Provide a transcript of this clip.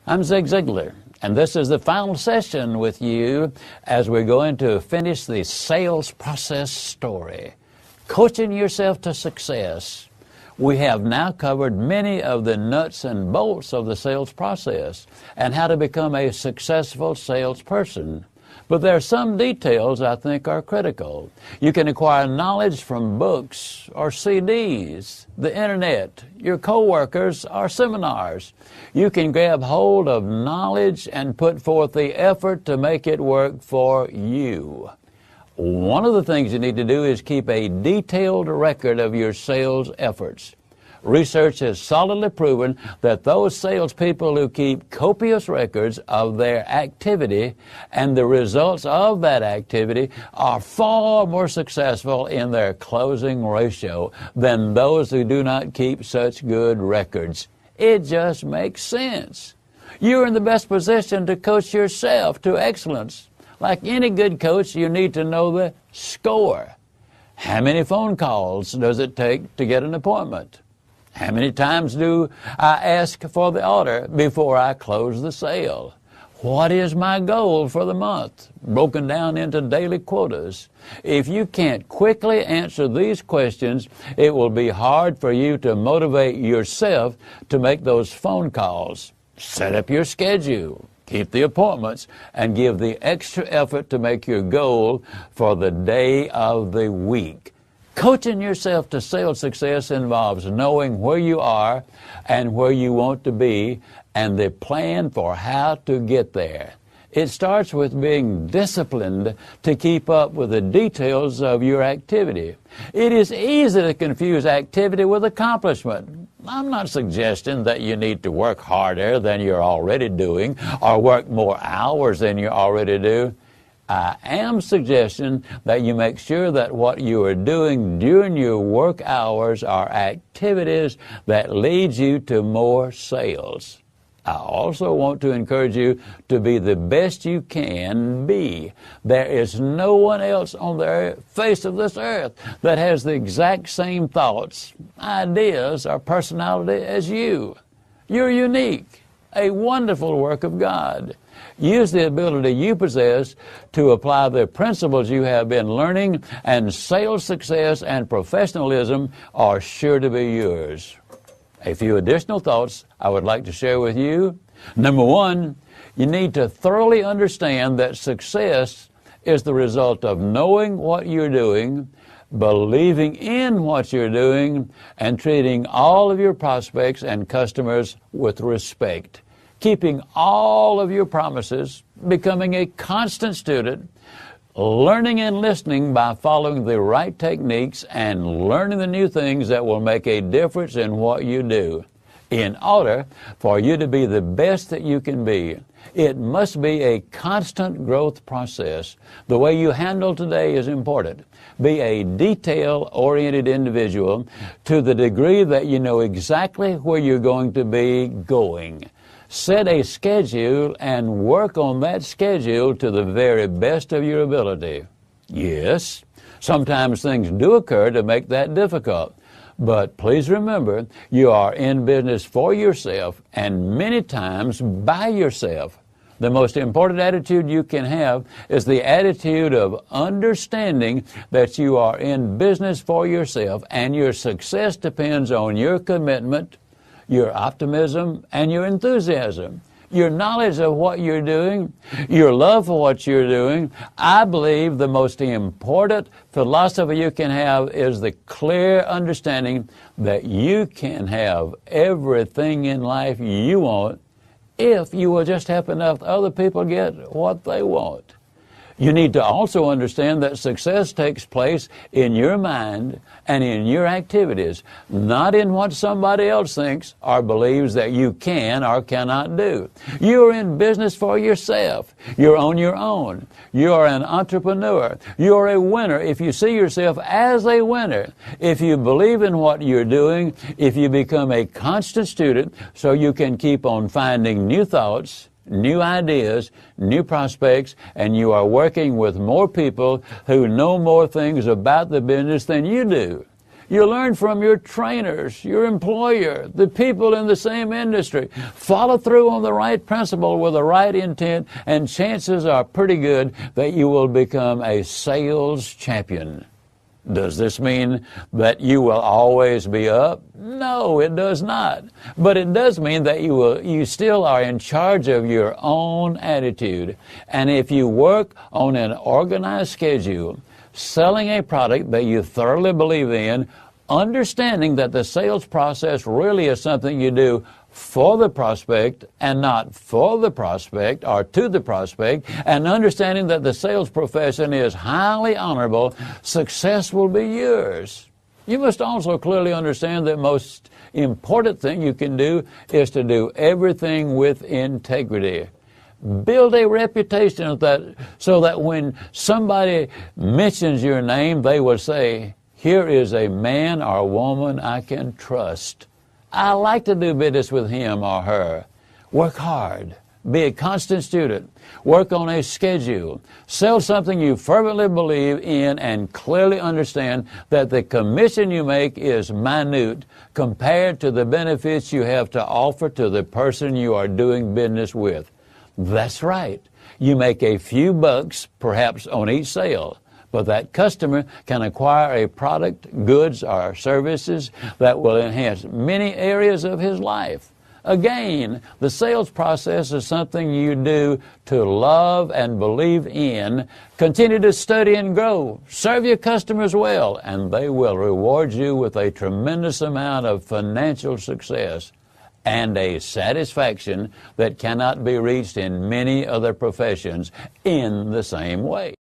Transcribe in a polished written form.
I'm Zig Ziglar, and this is the final session with you as we're going to finish the sales process story. Coaching yourself to success. We have now covered many of the nuts and bolts of the sales process and how to become a successful salesperson. But there are some details I think are critical. You can acquire knowledge from books or CDs, the internet, your coworkers, or seminars. You can grab hold of knowledge and put forth the effort to make it work for you. One of the things you need to do is keep a detailed record of your sales efforts. Research has solidly proven that those salespeople who keep copious records of their activity and the results of that activity are far more successful in their closing ratio than those who do not keep such good records. It just makes sense. You're in the best position to coach yourself to excellence. Like any good coach, you need to know the score. How many phone calls does it take to get an appointment? How many times do I ask for the order before I close the sale? What is my goal for the month, broken down into daily quotas? If you can't quickly answer these questions, it will be hard for you to motivate yourself to make those phone calls. Set up your schedule, keep the appointments, and give the extra effort to make your goal for the day of the week. Coaching yourself to sales success involves knowing where you are and where you want to be and the plan for how to get there. It starts with being disciplined to keep up with the details of your activity. It is easy to confuse activity with accomplishment. I'm not suggesting that you need to work harder than you're already doing or work more hours than you already do. I am suggesting that you make sure that what you are doing during your work hours are activities that lead you to more sales. I also want to encourage you to be the best you can be. There is no one else on the face of this earth that has the exact same thoughts, ideas, or personality as you. You're unique, a wonderful work of God. Use the ability you possess to apply the principles you have been learning, and sales success and professionalism are sure to be yours. A few additional thoughts I would like to share with you. Number one, you need to thoroughly understand that success is the result of knowing what you're doing, believing in what you're doing, and treating all of your prospects and customers with respect. Keeping all of your promises, becoming a constant student, learning and listening by following the right techniques, and learning the new things that will make a difference in what you do. In order for you to be the best that you can be, it must be a constant growth process. The way you handle today is important. Be a detail-oriented individual to the degree that you know exactly where you're going to be going. Set a schedule and work on that schedule to the very best of your ability. Yes, sometimes things do occur to make that difficult. But please remember, you are in business for yourself and many times by yourself. The most important attitude you can have is the attitude of understanding that you are in business for yourself and your success depends on your commitment, your optimism, and your enthusiasm, your knowledge of what you're doing, your love for what you're doing. I believe the most important philosophy you can have is the clear understanding that you can have everything in life you want if you will just help enough other people get what they want. You need to also understand that success takes place in your mind and in your activities, not in what somebody else thinks or believes that you can or cannot do. You're in business for yourself. You're on your own. You're an entrepreneur. You're a winner if you see yourself as a winner. If you believe in what you're doing, if you become a constant student so you can keep on finding new thoughts, new ideas, new prospects, and you are working with more people who know more things about the business than you do. You learn from your trainers, your employer, the people in the same industry. Follow through on the right principle with the right intent, and chances are pretty good that you will become a sales champion. Does this mean that you will always be up? No, it does not. But it does mean that you still are in charge of your own attitude. And if you work on an organized schedule, selling a product that you thoroughly believe in, understanding that the sales process really is something you do for the prospect and not for the prospect or to the prospect, and understanding that the sales profession is highly honorable, success will be yours. You must also clearly understand that most important thing you can do is to do everything with integrity. Build a reputation so that when somebody mentions your name, they will say, here is a man or woman I can trust. I like to do business with him or her. Work hard. Be a constant student. Work on a schedule. Sell something you fervently believe in and clearly understand that the commission you make is minute compared to the benefits you have to offer to the person you are doing business with. That's right. You make a few bucks, perhaps, on each sale. But that customer can acquire a product, goods, or services that will enhance many areas of his life. Again, the sales process is something you do to love and believe in. Continue to study and grow. Serve your customers well, and they will reward you with a tremendous amount of financial success and a satisfaction that cannot be reached in many other professions in the same way.